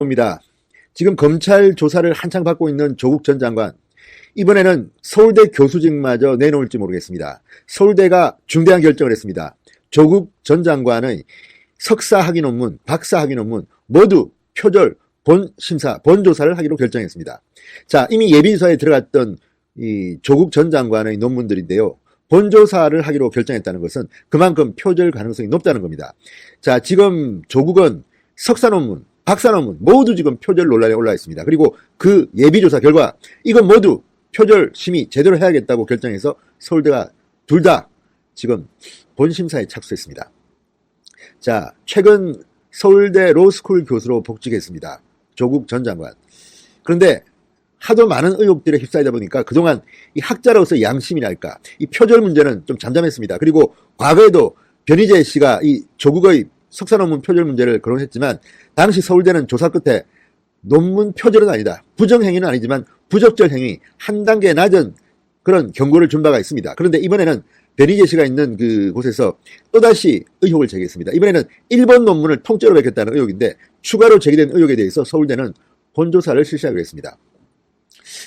입니다. 지금 검찰 조사를 한창 받고 있는 조국 전 장관, 이번에는 서울대 교수직마저 내놓을지 모르겠습니다. 서울대가 중대한 결정을 했습니다. 조국 전 장관의 석사 학위 논문, 박사 학위 논문 모두 표절, 본심사, 본조사를 하기로 결정했습니다. 자, 이미 예비조사에 들어갔던 이 조국 전 장관의 논문들인데요. 본조사를 하기로 결정했다는 것은 그만큼 표절 가능성이 높다는 겁니다. 자, 지금 조국은 석사 논문, 박사 논문 모두 지금 표절 논란에 올라 있습니다. 그리고 그 예비조사 결과 이건 모두 표절 심의 제대로 해야겠다고 결정해서 서울대가 둘 다 지금 본심사에 착수했습니다. 자, 최근 서울대 로스쿨 교수로 복직했습니다. 조국 전 장관. 그런데 하도 많은 의혹들에 휩싸이다 보니까 그동안 이 학자로서 양심이랄까, 이 표절 문제는 좀 잠잠했습니다. 그리고 과거에도 변희재 씨가 이 조국의 석사 논문 표절 문제를 거론했지만 당시 서울대는 조사 끝에 논문 표절은 아니다, 부정행위는 아니지만 부적절 행위, 한 단계 낮은 그런 경고를 준 바가 있습니다. 그런데 이번에는 변희재 씨가 있는 그곳에서 또다시 의혹을 제기했습니다. 이번에는 일본 논문을 통째로 베꼈다는 의혹인데 추가로 제기된 의혹에 대해서 서울대는 본조사를 실시하기로 했습니다.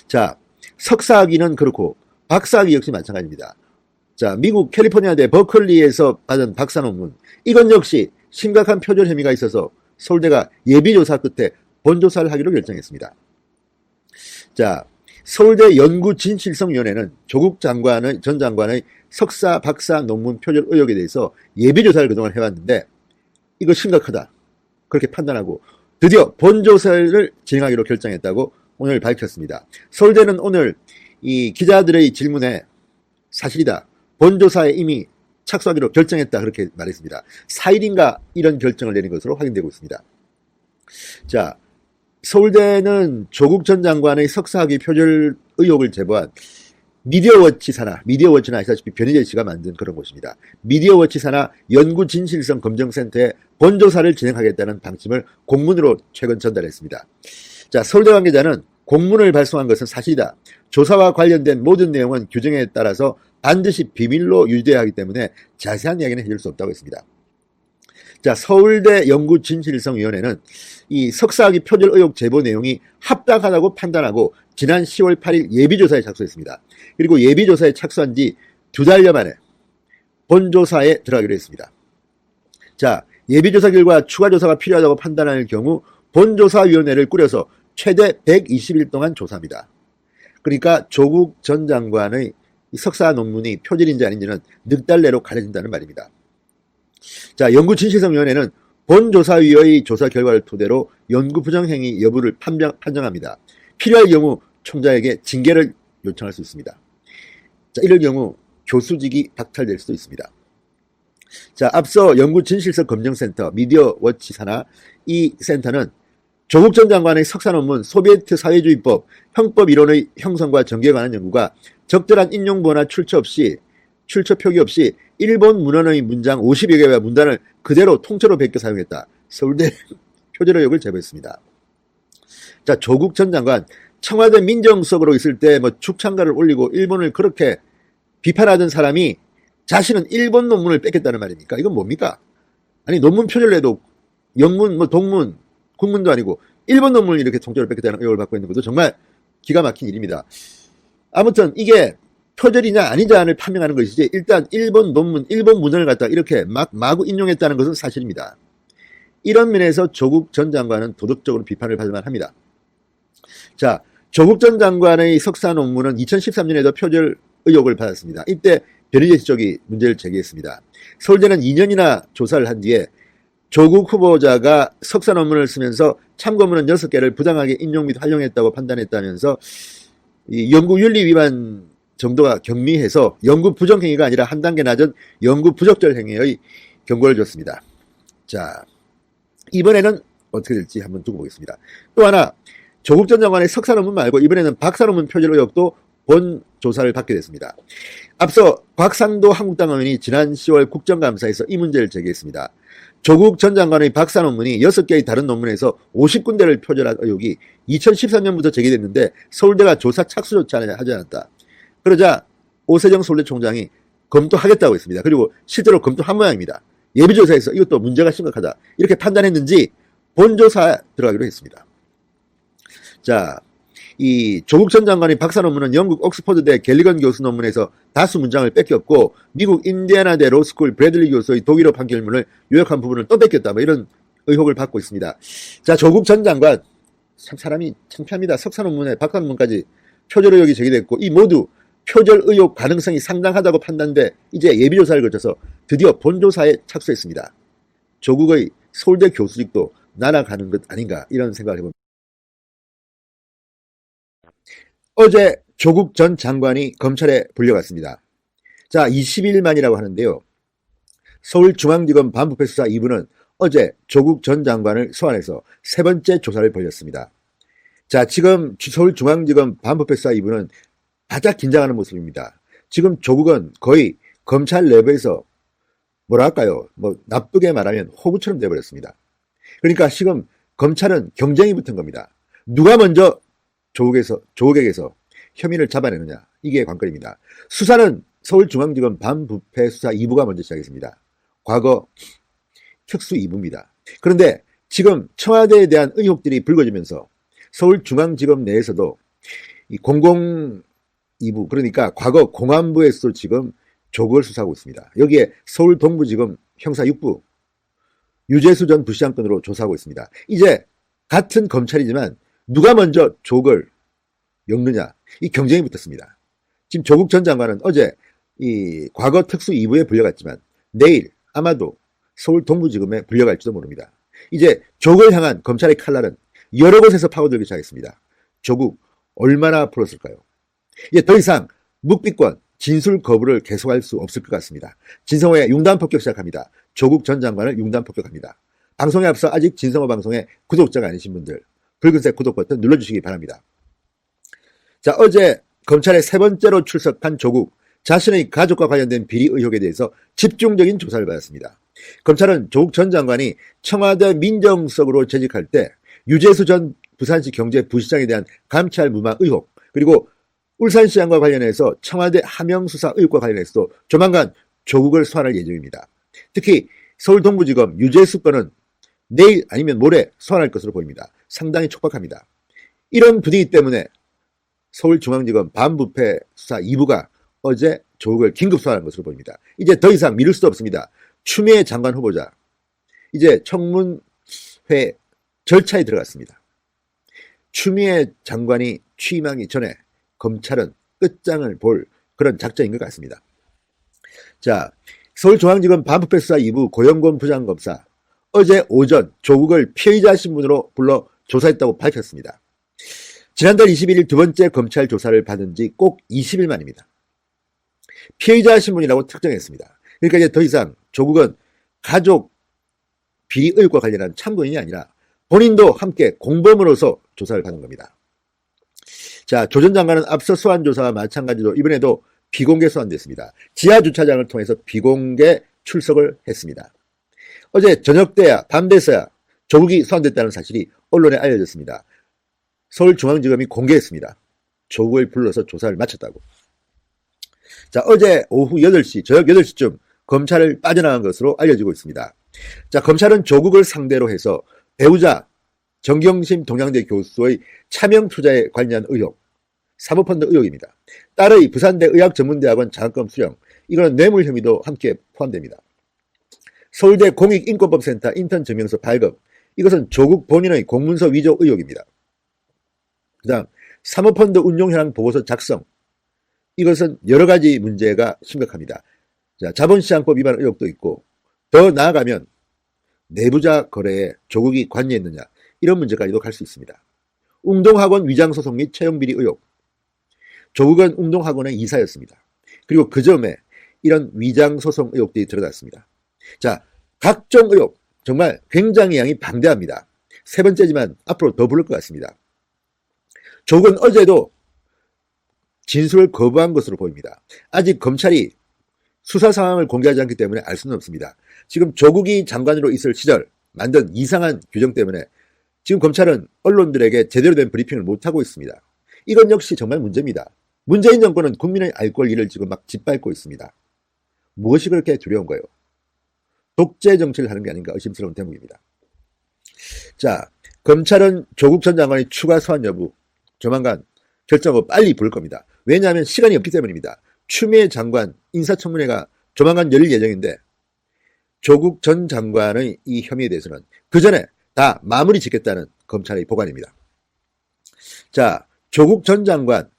자, 석사학위는 그렇고 박사학위 역시 마찬가지입니다. 자, 미국 캘리포니아대 버클리에서 받은 박사 논문, 이건 역시 심각한 표절 혐의가 있어서 서울대가 예비조사 끝에 본조사를 하기로 결정했습니다. 자, 서울대 연구진실성위원회는 조국 전 장관의 석사, 박사 논문 표절 의혹에 대해서 예비조사를 그동안 해왔는데 이거 심각하다, 그렇게 판단하고 드디어 본조사를 진행하기로 결정했다고 오늘 밝혔습니다. 서울대는 오늘 이 기자들의 질문에 사실이다, 본조사에 이미 착수하기로 결정했다, 그렇게 말했습니다. 4일인가 이런 결정을 내린 것으로 확인되고 있습니다. 자, 서울대는 조국 전 장관의 석사학위 표절 의혹을 제보한 미디어워치 산하, 미디어워치는 아시다시피 변희재 씨가 만든 그런 곳입니다. 미디어워치 산하 연구진실성 검증센터에 본조사를 진행하겠다는 방침을 공문으로 최근 전달했습니다. 자, 서울대 관계자는 공문을 발송한 것은 사실이다, 조사와 관련된 모든 내용은 규정에 따라서 반드시 비밀로 유지해야 하기 때문에 자세한 이야기는 해줄 수 없다고 했습니다. 자, 서울대 연구진실성위원회는 이 석사학위 표절 의혹 제보 내용이 합당하다고 판단하고 지난 10월 8일 예비조사에 착수했습니다. 그리고 예비조사에 착수한 지 2달여 만에 본조사에 들어가기로 했습니다. 자, 예비조사 결과 추가 조사가 필요하다고 판단할 경우 본조사위원회를 꾸려서 최대 120일 동안 조사합니다. 그러니까 조국 전 장관의 석사 논문이 표절인지 아닌지는 넉 달 내로 가려진다는 말입니다. 자, 연구진실성위원회는 본조사위의 조사 결과를 토대로 연구 부정행위 여부를 판정합니다. 필요할 경우 총장에게 징계를 요청할 수 있습니다. 자, 이럴 경우 교수직이 박탈될 수도 있습니다. 자, 앞서 연구진실성 검증센터 미디어워치 산하 이 센터는 조국 전 장관의 석사 논문 소비에트 사회주의법 형법 이론의 형성과 전개에 관한 연구가 적절한 인용보나 출처 표기 없이 일본 문헌의 문장 50여 개와 문단을 그대로 통째로 베껴 사용했다, 서울대 표절 의혹을 제보했습니다. 자, 조국 전 장관 청와대 민정수석으로 있을 때 축창가를 올리고 일본을 그렇게 비판하던 사람이 자신은 일본 논문을 뺏겼다는 말입니까? 이건 뭡니까? 아니, 논문 표절해도 영문, 동문, 국문도 아니고 일본 논문을 이렇게 통째로 뺏겼다는 의혹을 받고 있는 것도 정말 기가 막힌 일입니다. 아무튼 이게 표절이냐 아니냐를 판명하는 것이지 일단 일본 논문, 일본 문헌을 갖다 이렇게 마구 인용했다는 것은 사실입니다. 이런 면에서 조국 전 장관은 도덕적으로 비판을 받을 만합니다. 자, 조국 전 장관의 석사 논문은 2013년에도 표절 의혹을 받았습니다. 이때 변희재 씨 쪽이 문제를 제기했습니다. 서울대는 2년이나 조사를 한 뒤에 조국 후보자가 석사 논문을 쓰면서 참고문헌 6개를 부당하게 인용 및 활용했다고 판단했다면서 이 연구윤리 위반 정도가 경미해서 연구 부정행위가 아니라 한 단계 낮은 연구 부적절 행위의 경고를 줬습니다. 자, 이번에는 어떻게 될지 한번 두고 보겠습니다. 또 하나, 조국 전 장관의 석사 논문 말고 이번에는 박사 논문 표절 의혹도 본 조사를 받게 됐습니다. 앞서 곽상도 한국당 의원이 지난 10월 국정감사에서 이 문제를 제기했습니다. 조국 전 장관의 박사 논문이 6개의 다른 논문에서 50군데를 표절한 의혹이 2013년부터 제기됐는데 서울대가 조사 착수조차 하지 않았다. 그러자 오세정 서울대 총장이 검토하겠다고 했습니다. 그리고 실제로 검토한 모양입니다. 예비조사에서 이것도 문제가 심각하다, 이렇게 판단했는지 본조사에 들어가기로 했습니다. 자, 이 조국 전 장관의 박사 논문은 영국 옥스퍼드대 갤리건 교수 논문에서 다수 문장을 뺏겼고 미국 인디애나대 로스쿨 브래들리 교수의 독일어 판결문을 요약한 부분을 또 뺏겼다. 뭐 이런 의혹을 받고 있습니다. 자, 조국 전 장관 참 사람이 창피합니다. 석사 논문에 박사 논문까지 표절 의혹이 제기됐고 이 모두 표절 의혹 가능성이 상당하다고 판단돼 이제 예비조사를 거쳐서 드디어 본조사에 착수했습니다. 조국의 서울대 교수직도 날아가는 것 아닌가 이런 생각을 해봅니다. 어제 조국 전 장관이 검찰에 불려갔습니다. 자, 20일 만이라고 하는데요. 서울중앙지검 반부패수사 2부는 어제 조국 전 장관을 소환해서 세 번째 조사를 벌였습니다. 자, 지금 서울중앙지검 반부패수사 2부는 바짝 긴장하는 모습입니다. 지금 조국은 거의 검찰 내부에서 뭐랄까요, 나쁘게 말하면 호구처럼 돼버렸습니다. 그러니까 지금 검찰은 경쟁이 붙은 겁니다. 누가 먼저 조국에게서 혐의를 잡아내느냐, 이게 관건입니다. 수사는 서울중앙지검 반부패 수사 2부가 먼저 시작했습니다. 과거 특수 2부입니다. 그런데 지금 청와대에 대한 의혹들이 불거지면서 서울중앙지검 내에서도 이 공공 2부, 그러니까 과거 공안부에서도 지금 조국을 수사하고 있습니다. 여기에 서울동부지검 형사 6부 유재수 전 부시장 건으로 조사하고 있습니다. 이제 같은 검찰이지만 누가 먼저 조국을 엮느냐, 이 경쟁이 붙었습니다. 지금 조국 전 장관은 어제 이 과거 특수 2부에 불려갔지만 내일 아마도 서울 동부지검에 불려갈지도 모릅니다. 이제 조국을 향한 검찰의 칼날은 여러 곳에서 파고들기 시작했습니다. 조국 얼마나 풀었을까요? 이제 더 이상 묵비권, 진술 거부를 계속할 수 없을 것 같습니다. 진성호의 융단 폭격 시작합니다. 조국 전 장관을 융단 폭격합니다. 방송에 앞서 아직 진성호 방송의 구독자가 아니신 분들 붉은색 구독 버튼 눌러주시기 바랍니다. 자, 어제 검찰에 세 번째로 출석한 조국, 자신의 가족과 관련된 비리 의혹에 대해서 집중적인 조사를 받았습니다. 검찰은 조국 전 장관이 청와대 민정수석으로 재직할 때 유재수 전 부산시 경제부시장에 대한 감찰 무마 의혹, 그리고 울산시장과 관련해서 청와대 하명수사 의혹과 관련해서도 조만간 조국을 소환할 예정입니다. 특히 서울동부지검 유재수 건은 내일 아니면 모레 소환할 것으로 보입니다. 상당히 촉박합니다. 이런 분위기 때문에 서울중앙지검 반부패 수사 2부가 어제 조국을 긴급 소환한 것으로 보입니다. 이제 더 이상 미룰 수도 없습니다. 추미애 장관 후보자 이제 청문회 절차에 들어갔습니다. 추미애 장관이 취임하기 전에 검찰은 끝장을 볼 그런 작전인 것 같습니다. 자, 서울중앙지검 반부패 수사 2부 고영곤 부장검사 어제 오전 조국을 피의자 신분으로 불러 조사했다고 밝혔습니다. 지난달 21일 두 번째 검찰 조사를 받은 지 꼭 20일 만입니다. 피의자 신분이라고 특정했습니다. 그러니까 이제 더 이상 조국은 가족 비리 의혹과 관련한 참고인이 아니라 본인도 함께 공범으로서 조사를 받는 겁니다. 자, 조 전 장관은 앞서 소환 조사와 마찬가지로 이번에도 비공개 소환됐습니다. 지하 주차장을 통해서 비공개 출석을 했습니다. 어제 저녁 때야 밤 돼서야 조국이 소환됐다는 사실이 언론에 알려졌습니다. 서울중앙지검이 공개했습니다. 조국을 불러서 조사를 마쳤다고. 자, 어제 오후 8시, 저녁 8시쯤 검찰을 빠져나간 것으로 알려지고 있습니다. 자, 검찰은 조국을 상대로 해서 배우자 정경심 동양대 교수의 차명 투자에 관련 의혹, 사모펀드 의혹입니다. 딸의 부산대 의학전문대학원 장학금 수령, 이거는 뇌물 혐의도 함께 포함됩니다. 서울대 공익인권법센터 인턴 증명서 발급, 이것은 조국 본인의 공문서 위조 의혹입니다. 그 다음 사모펀드 운용현황 보고서 작성, 이것은 여러 가지 문제가 심각합니다. 자, 자본시장법 위반 의혹도 있고 더 나아가면 내부자 거래에 조국이 관여했느냐, 이런 문제까지도 갈 수 있습니다. 웅동학원 위장소송 및 채용비리 의혹, 조국은 웅동학원의 이사였습니다. 그리고 그 점에 이런 위장소송 의혹들이 드러났습니다. 자, 각종 의혹 정말 굉장히 양이 방대합니다. 세 번째지만 앞으로 더 부를 것 같습니다. 조국은 어제도 진술을 거부한 것으로 보입니다. 아직 검찰이 수사 상황을 공개하지 않기 때문에 알 수는 없습니다. 지금 조국이 장관으로 있을 시절 만든 이상한 규정 때문에 지금 검찰은 언론들에게 제대로 된 브리핑을 못하고 있습니다. 이건 역시 정말 문제입니다. 문재인 정권은 국민의 알 권리를 지금 막 짓밟고 있습니다. 무엇이 그렇게 두려운 거예요? 독재 정치를 하는 게 아닌가 의심스러운 대목입니다. 자, 검찰은 조국 전 장관의 추가 소환 여부 조만간 결정하고 빨리 부를 겁니다. 왜냐하면 시간이 없기 때문입니다. 추미애 장관 인사청문회가 조만간 열릴 예정인데 조국 전 장관의 이 혐의에 대해서는 그 전에 다 마무리 짓겠다는 검찰의 보관입니다. 자, 조국 전 장관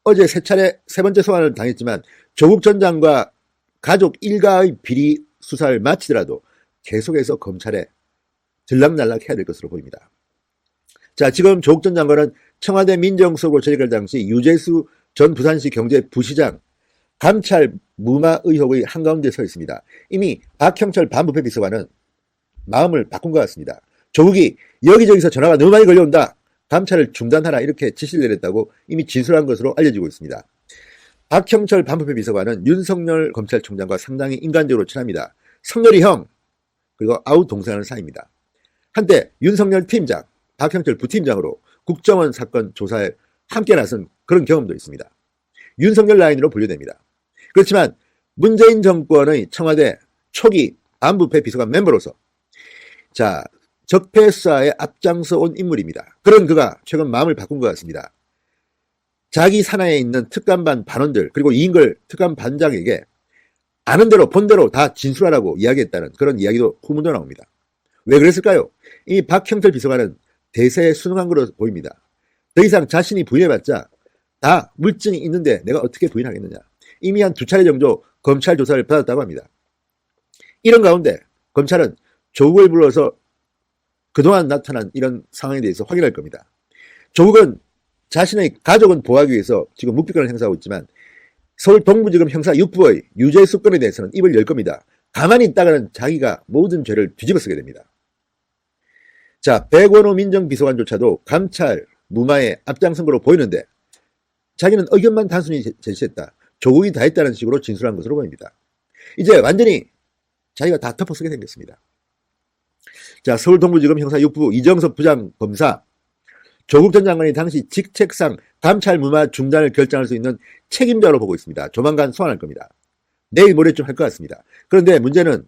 어제 세 번째 소환을 당했지만 조국 전 장관 가족 일가의 비리 수사를 마치더라도 계속해서 검찰에 들락날락 해야 될 것으로 보입니다. 자, 지금 조국 전 장관은 청와대 민정수석으로 재직할 당시 유재수 전 부산시 경제부시장 감찰 무마 의혹의 한가운데 서 있습니다. 이미 박형철 반부패 비서관은 마음을 바꾼 것 같습니다. 조국이 여기저기서 전화가 너무 많이 걸려온다. 감찰을 중단하라 이렇게 지시를 내렸다고 이미 진술한 것으로 알려지고 있습니다. 박형철 반부패 비서관은 윤석열 검찰총장과 상당히 인간적으로 친합니다. 성렬이 형 그리고 아우 동생하는 사이입니다. 한때 윤석열 팀장, 박형철 부팀장으로 국정원 사건 조사에 함께 나선 그런 경험도 있습니다. 윤석열 라인으로 분류됩니다. 그렇지만 문재인 정권의 청와대 초기 반부패 비서관 멤버로서 자 적폐 수사에 앞장서 온 인물입니다. 그런 그가 최근 마음을 바꾼 것 같습니다. 자기 산하에 있는 특감반 반원들 그리고 이인걸 특감반장에게 아는 대로 본 대로 다 진술하라고 이야기했다는 그런 이야기도 후문으로 나옵니다. 왜 그랬을까요? 이 박형철 비서관은 대세에 순응한 것으로 보입니다. 더 이상 자신이 부인해봤자 다 물증이 있는데 내가 어떻게 부인하겠느냐. 이미 한 2차례 정도 검찰 조사를 받았다고 합니다. 이런 가운데 검찰은 조국을 불러서 그동안 나타난 이런 상황에 대해서 확인할 겁니다. 조국은 자신의 가족은 보호하기 위해서 지금 묵비권을 행사하고 있지만 서울 동부지검 형사 6부의 유죄수 건에 대해서는 입을 열 겁니다. 가만히 있다가는 자기가 모든 죄를 뒤집어 쓰게 됩니다. 자, 백원호 민정비서관조차도 감찰 무마에 앞장선 거로 보이는데 자기는 의견만 단순히 제시했다. 조국이 다 했다는 식으로 진술한 것으로 보입니다. 이제 완전히 자기가 다 덮어쓰게 생겼습니다. 자, 서울 동부지검 형사 6부 이정석 부장검사 조국 전 장관이 당시 직책상 감찰 무마 중단을 결정할 수 있는 책임자로 보고 있습니다. 조만간 소환할 겁니다. 내일 모레쯤 할 것 같습니다. 그런데 문제는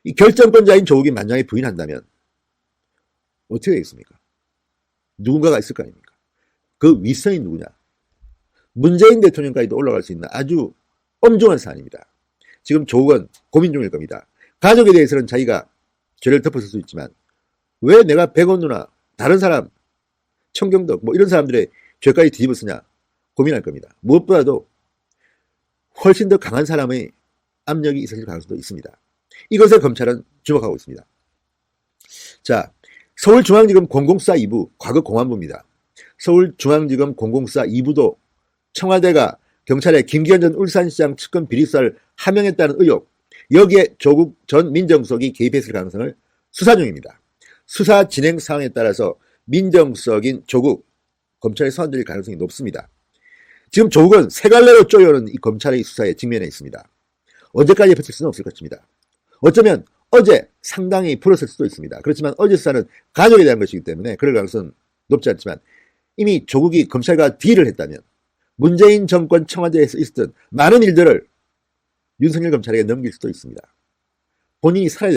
이 결정권자인 조국이 만약에 부인한다면 어떻게 되겠습니까? 누군가가 있을 거 아닙니까? 그 윗선이 누구냐? 문재인 대통령까지도 올라갈 수 있는 아주 엄중한 사안입니다. 지금 조국은 고민 중일 겁니다. 가족에 대해서는 자기가 죄를 덮어쓸 수 있지만 왜 내가 백원누나 다른 사람 청경덕 뭐 이런 사람들의 죄까지 뒤집어 쓰냐 고민할 겁니다. 무엇보다도 훨씬 더 강한 사람의 압력이 있을 가능성도 있습니다. 이것에 검찰은 주목하고 있습니다. 자, 서울중앙지검 공공수사 2부 과거 공안부입니다. 서울중앙지검 공공수사 2부도 청와대가 경찰에 김기현 전 울산시장 측근 비리수사를 하명했다는 의혹 여기에 조국 전 민정수석이 개입했을 가능성을 수사 중입니다. 수사 진행 상황에 따라서 민정수석인 조국 검찰에 소환될 가능성이 높습니다. 지금 조국은 세 갈래로 쪼여오는 이 검찰의 수사에 직면해 있습니다. 언제까지 버틸 수는 없을 것입니다. 어쩌면 어제 상당히 풀었을 수도 있습니다. 그렇지만 어제 수사는 가족에 대한 것이기 때문에 그럴 가능성은 높지 않지만 이미 조국이 검찰과 딜을 했다면 문재인 정권 청와대에서 있었던 많은 일들을 윤석열 검찰에게 넘길 수도 있습니다. 본인이 살아야